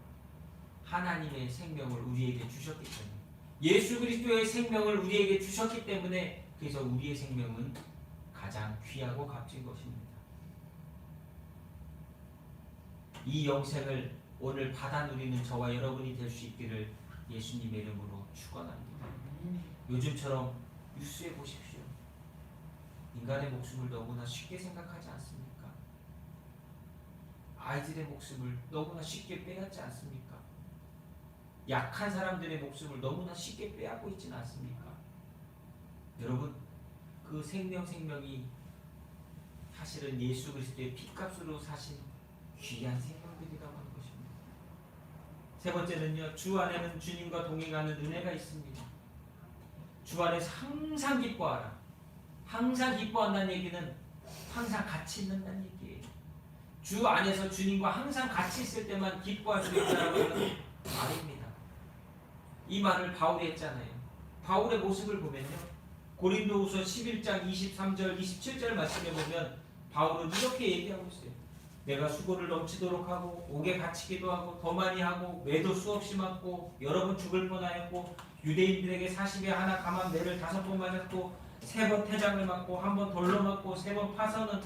하나님의 생명을 우리에게 주셨기 때문에, 예수 그리스도의 생명을 우리에게 주셨기 때문에, 그래서 우리의 생명은 가장 귀하고 값진 것입니다. 이 영생을 오늘 받아 누리는 저와 여러분이 될 수 있기를 예수님의 이름으로 축원합니다. 요즘처럼 뉴스에 보십시오. 인간의 목숨을 너무나 쉽게 생각하지 않습니까? 아이들의 목숨을 너무나 쉽게 빼앗지 않습니까? 약한 사람들의 목숨을 너무나 쉽게 빼앗고 있지는 않습니까? 여러분, 그 생명이 사실은 예수 그리스도의 피값으로 사신 귀한 생명들이라고 하는 것입니다. 세 번째는요, 주 안에는 주님과 동행하는 은혜가 있습니다. 주 안에서 항상 기뻐하라. 항상 기뻐한다는 얘기는 항상 같이 있는다는 얘기예요. 주 안에서 주님과 항상 같이 있을 때만 기뻐할 수 있다는 말입니다. 이 말을 바울이 했잖아요. 바울의 모습을 보면요, 고린도후서 11장 23절 27절 말씀에 보면 바울은 이렇게 얘기하고 있어요. 내가 수고를 넘치도록 하고 옥에 갇히기도 하고 더 많이 하고 매도 수없이 맞고 여러 번 죽을 뻔하였고 유대인들에게 40에 하나 감한 매를 5번 맞았고 3번 태장을 맞고 1번 돌로 맞고 3번 파선은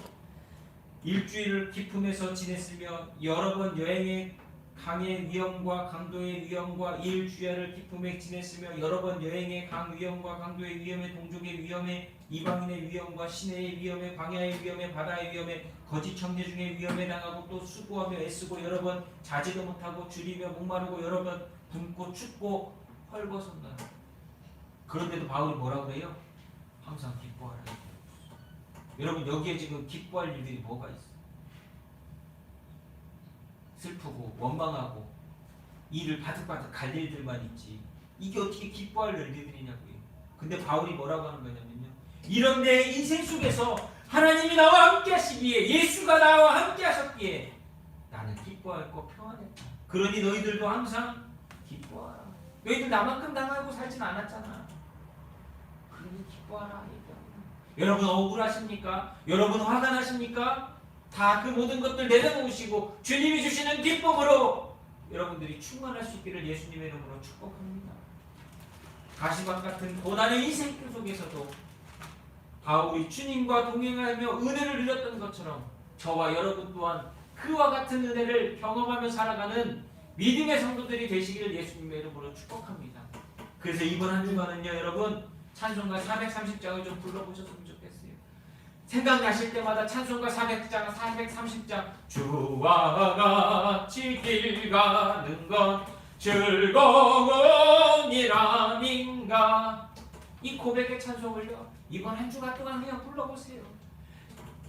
일주일을 기품에서 지냈으며 여러 번 여행에 강의 위험과 강도의 위험과 일주야를 기품에 지냈으며 여러 번 여행에 강 위험과 강도의 위험에 동족의 위험에 이방인의 위험과 시내의 위험에 광야의 위험에 바다의 위험에 거짓 청제 중에 위험에 당하고 또 수고하며 애쓰고 여러 번 자지도 못하고 줄이며 목마르고 여러 번 굶고 춥고 헐벗었나. 그런데도 바울이 뭐라고 그래요? 항상 기뻐하라. 여러분, 여기에 지금 기뻐할 일들이 뭐가 있어요? 슬프고 원망하고 일을 바득바득 갈 일들만 있지, 이게 어떻게 기뻐할 일들이냐고요. 근데 바울이 뭐라고 하는 거냐면요, 이런 내 인생 속에서 하나님이 나와 함께 하시기에, 예수가 나와 함께 하셨기에 나는 기뻐하고 평안했다. 그러니 너희들도 항상 기뻐하라. 너희들 나만큼 당하고 살진 않았잖아. 그러니 기뻐하라 얘기합니다. 여러분 억울하십니까? 여러분 화가 나십니까? 다 그 모든 것들 내려놓으시고 주님이 주시는 기쁨으로 여러분들이 충만할 수 있기를 예수님의 이름으로 축복합니다. 가시밭 같은 고난의 인생 속에서도 바울이 주님과 동행하며 은혜를 누렸던 것처럼 저와 여러분 또한 그와 같은 은혜를 경험하며 살아가는 믿음의 성도들이 되시기를 예수님의 이름으로 축복합니다. 그래서 이번 한 주간은요, 여러분 찬송가 430장을 좀 불러보셨으면 좋겠어요. 생각나실 때마다 찬송가 400장, 430장 주와 같이 길 가는 건 즐거운 일 아닌가. 이 고백의 찬송을요 이번 한 주간 동안 그냥 불러보세요.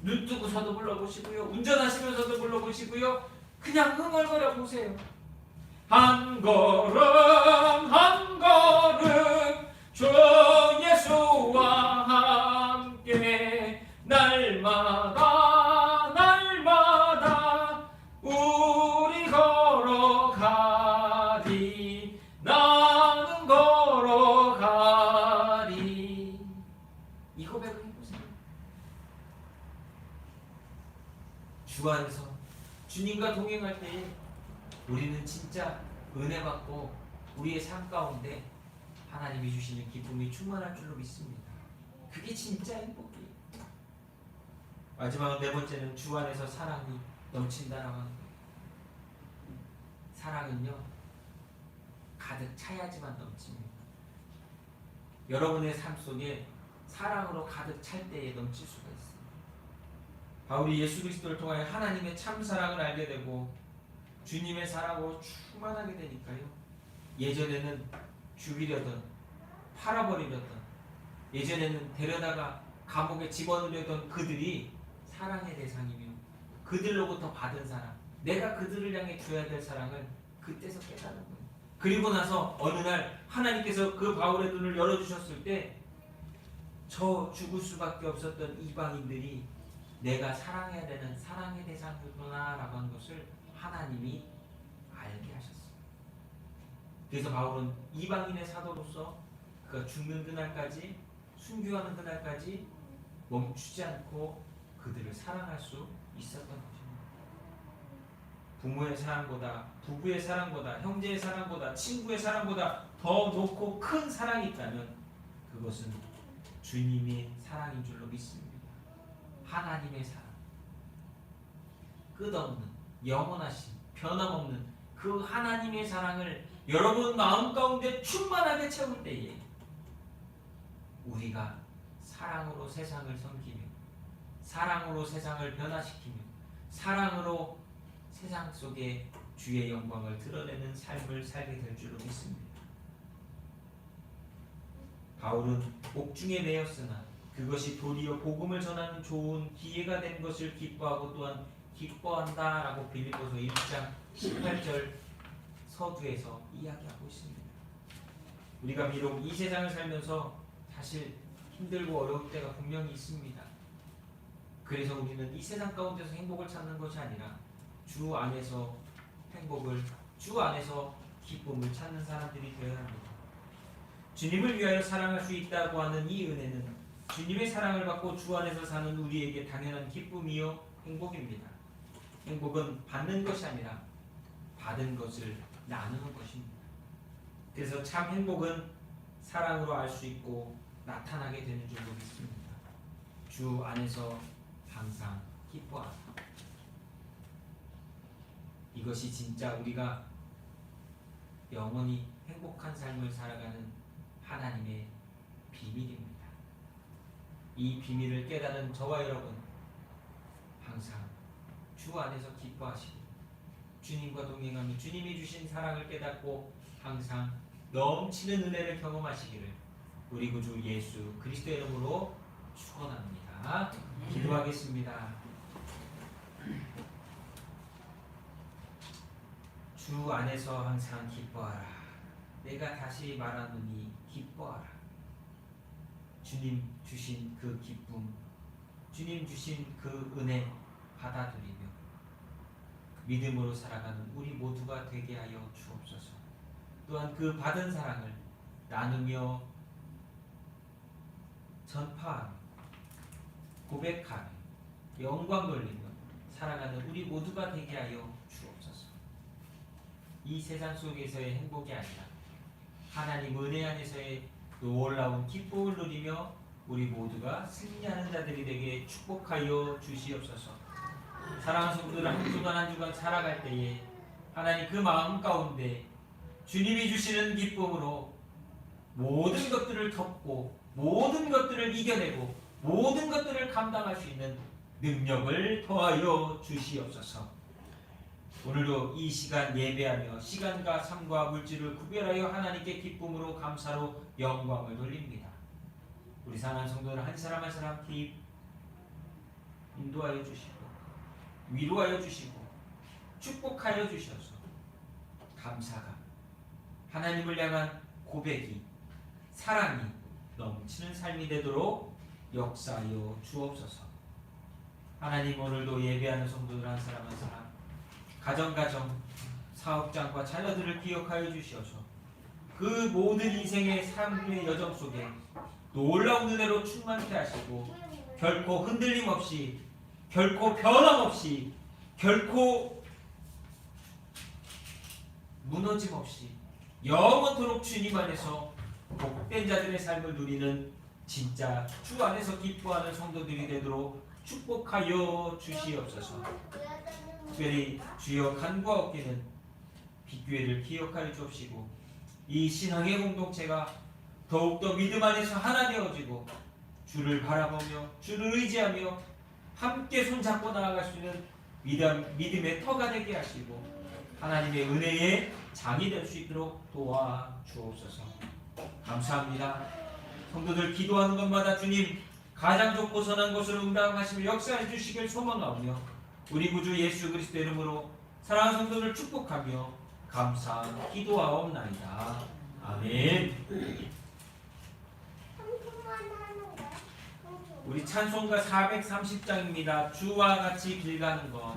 눈 뜨고서도 불러보시고요, 운전하시면서도 불러보시고요, 그냥 흥얼거려 보세요. 한 걸음 한 걸음 주 예수와 함께 날마다 날마다 우리 걸어가리. 나는 걸어가리. 이 고백을 해보세요. 주 안에서 주님과 동행할 때에 우리는 진짜 은혜 받고 우리의 삶 가운데 하나님이 주시는 기쁨이 충만할 줄로 믿습니다. 그게 진짜 행복이에요. 마지막 네 번째는 주 안에서 사랑이 넘친다라고 하는 거예요. 사랑은요 가득 차야지만 넘칩니다. 여러분의 삶 속에 사랑으로 가득 찰 때에 넘칠 수가 있어요. 바울이 예수 그리스도를 통하여 하나님의 참 사랑을 알게 되고 주님의 사랑으로 충만하게 되니까요, 예전에는 죽이려던 팔아버리려던, 예전에는 데려다가 감옥에 집어넣으려던 그들이 사랑의 대상이며 그들로부터 받은 사랑, 내가 그들을 향해 줘야 될 사랑을 그때서 깨닫는 거예요. 그리고 나서 어느 날 하나님께서 그 바울의 눈을 열어주셨을 때 저 죽을 수밖에 없었던 이방인들이 내가 사랑해야 되는 사랑의 대상이구나 라고 하는 것을 하나님이 알게 하셨어요. 그래서 바울은 이방인의 사도로서 그가 죽는 그날까지, 순교하는 그날까지 멈추지 않고 그들을 사랑할 수 있었던 것입니다. 부모의 사랑보다, 부부의 사랑보다, 형제의 사랑보다, 친구의 사랑보다 더 높고 큰 사랑이 있다면 그것은 주님의 사랑인 줄로 믿습니다. 하나님의 사랑, 끝없는 영원하신 변함없는 그 하나님의 사랑을 여러분 마음 가운데 충만하게 채울 때에 우리가 사랑으로 세상을 섬기며 사랑으로 세상을 변화시키며 사랑으로 세상 속에 주의 영광을 드러내는 삶을 살게 될 줄로 믿습니다. 바울은 옥중에 매였으나 그것이 도리어 복음을 전하는 좋은 기회가 된 것을 기뻐하고 또한 기뻐한다라고 빌립보서 1장 18절 서두에서 이야기하고 있습니다. 우리가 비록 이 세상을 살면서 사실 힘들고 어려울 때가 분명히 있습니다. 그래서 우리는 이 세상 가운데서 행복을 찾는 것이 아니라 주 안에서 행복을, 주 안에서 기쁨을 찾는 사람들이 되어야 합니다. 주님을 위하여 사랑할 수 있다고 하는 이 은혜는 주님의 사랑을 받고 주 안에서 사는 우리에게 당연한 기쁨이요 행복입니다. 행복은 받는 것이 아니라 받은 것을 나누는 것입니다. 그래서 참 행복은 사랑으로 알 수 있고 나타나게 되는 줄로 믿습니다. 주 안에서 항상 기뻐하라. 이것이 진짜 우리가 영원히 행복한 삶을 살아가는 하나님의 비밀입니다. 이 비밀을 깨달은 저와 여러분 항상 주 안에서 기뻐하시고 주님과 동행하며 주님이 주신 사랑을 깨닫고 항상 넘치는 은혜를 경험하시기를 우리 구주 예수 그리스도의 이름으로 축원합니다. 기도하겠습니다. 주 안에서 항상 기뻐하라. 내가 다시 말하노니 기뻐하라. 주님 주신 그 기쁨, 주님 주신 그 은혜 받아들이며 믿음으로 살아가는 우리 모두가 되게 하여 주옵소서. 또한 그 받은 사랑을 나누며 전파하며 고백하며 영광 돌리며 살아가는 우리 모두가 되게 하여 주옵소서. 이 세상 속에서의 행복이 아니라 하나님 은혜 안에서의 놀라운 기쁨을 누리며 우리 모두가 승리하는 자들이 되게 축복하여 주시옵소서. 사랑하는 성도들 한 주간 한 주간 살아갈 때에 하나님 그 마음 가운데 주님이 주시는 기쁨으로 모든 것들을 덮고 모든 것들을 이겨내고 모든 것들을 감당할 수 있는 능력을 더하여 주시옵소서. 오늘도 이 시간 예배하며 시간과 삶과 물질을 구별하여 하나님께 기쁨으로 감사로 영광을 돌립니다. 우리 사랑하는 성도들 한 사람 한 사람 인도하여 주시고 위로하여 주시고 축복하여 주셔서 감사가 하나님을 향한 고백이 사랑이 넘치는 삶이 되도록 역사하여 주옵소서. 하나님 오늘도 예배하는 성도들 한 사람 한 사람 가정 사업장과 자녀들을 기억하여 주시어서 그 모든 인생의 삶의 여정 속에 놀라운 은혜로 충만케 하시고 결코 흔들림 없이 결코 변함없이 결코 무너짐 없이 영원토록 주님 안에서 복된 자들의 삶을 누리는 진짜 주 안에서 기뻐하는 성도들이 되도록 축복하여 주시옵소서. 특별히 주여 간과 어깨는 빗교회를 기억하여 주옵시고 이 신앙의 공동체가 더욱더 믿음 안에서 하나 되어지고 주를 바라보며 주를 의지하며 함께 손잡고 나아갈 수 있는 믿음의 터가 되게 하시고 하나님의 은혜의 장이 될 수 있도록 도와주옵소서. 감사합니다. 성도들 기도하는 것마다 주님 가장 좋고 선한 것을 응답하시며 역사해 주시길 소망하며 우리 구주 예수 그리스도 이름으로 사랑하는 성도를 축복하며 감사 기도하옵나이다. 아멘. 우리 찬송가 430장입니다. 주와 같이 길 가는 것.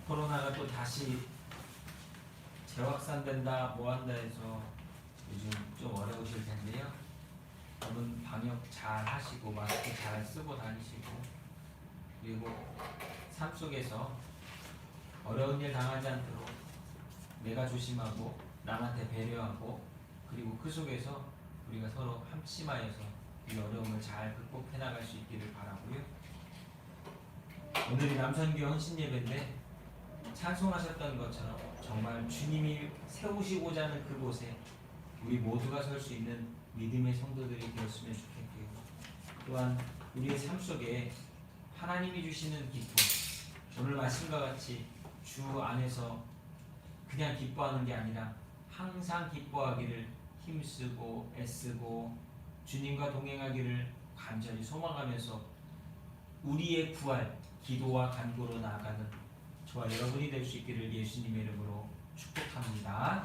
코로나가 또 다시 재확산된다 뭐한다 해서 요즘 좀 어려우실 텐데요. 여러분 방역 잘 하시고 마스크 잘 쓰고 다니시고 그리고 삶 속에서 어려운 일 당하지 않도록 내가 조심하고 남한테 배려하고 그리고 그 속에서 우리가 서로 합심하여서 이 어려움을 잘 극복해 나갈 수 있기를 바라고요. 오늘이 남선교 헌신 예배인데 찬송하셨던 것처럼 정말 주님이 세우시고자 하는 그곳에 우리 모두가 설 수 있는 믿음의 성도들이 되었으면 좋겠고요. 또한 우리의 삶 속에 하나님이 주시는 기쁨, 오늘 말씀과 같이 주 안에서 그냥 기뻐하는 게 아니라 항상 기뻐하기를 힘쓰고 애쓰고 주님과 동행하기를 간절히 소망하면서 우리의 부활, 기도와 간구로 나아가는 저와 여러분이 될 수 있기를 예수님의 이름으로 축복합니다.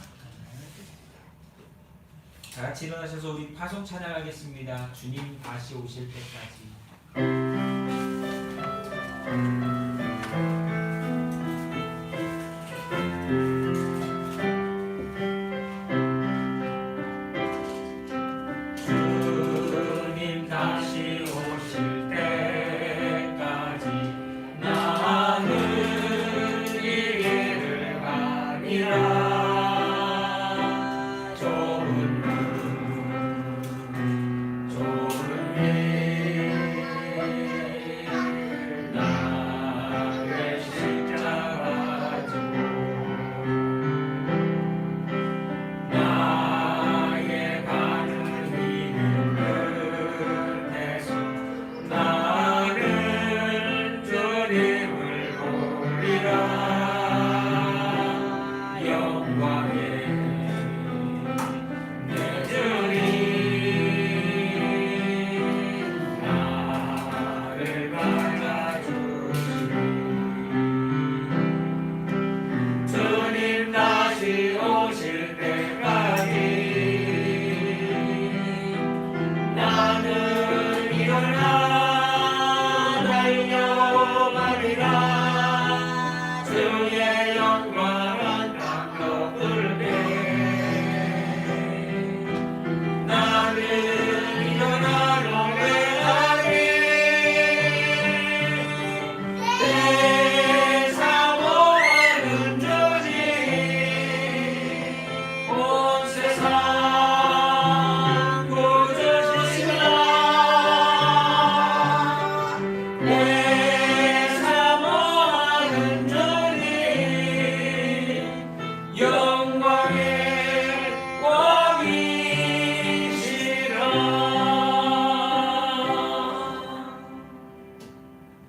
다 같이 일어나셔서 우리 파송 찬양하겠습니다. 주님 다시 오실 때까지. 주님 다시 오실 때까지 나는 이 길을 가리라.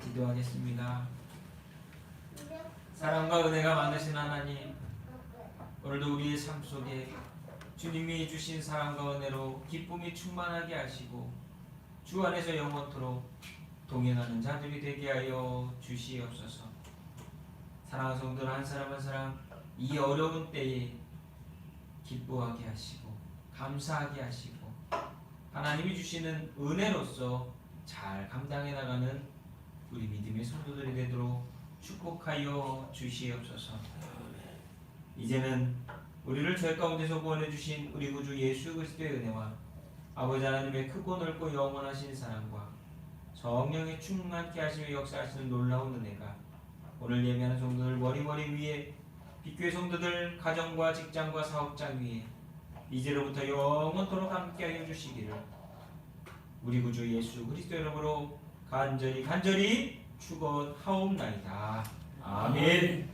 기도하겠습니다. 사랑과 은혜가 많으신 하나님, 오늘도 우리의 삶 속에 주님이 주신 사랑과 은혜로 기쁨이 충만하게 하시고 주 안에서 영원토록 동행하는 자들이 되게 하여 주시옵소서. 사랑하는 성도들 한 사람 한 사람 이 어려운 때에 기뻐하게 하시고 감사하게 하시고 하나님이 주시는 은혜로서 잘 감당해 나가는 우리 믿음의 성도들이 되도록 축복하여 주시옵소서. 이제는 우리를 죄 가운데서 구원해 주신 우리 구주 예수 그리스도의 은혜와 아버지 하나님의 크고 넓고 영원하신 사랑과 성령의 충만케 하시며 역사하시는 놀라운 은혜가 오늘 예배하는 성도들 머리머리 위에 빛교회 성도들 가정과 직장과 사업장 위에 이제로부터 영원토록 함께하여 주시기를 우리 구주 예수 그리스도 이름으로 간절히 축원하옵나이다. 아멘.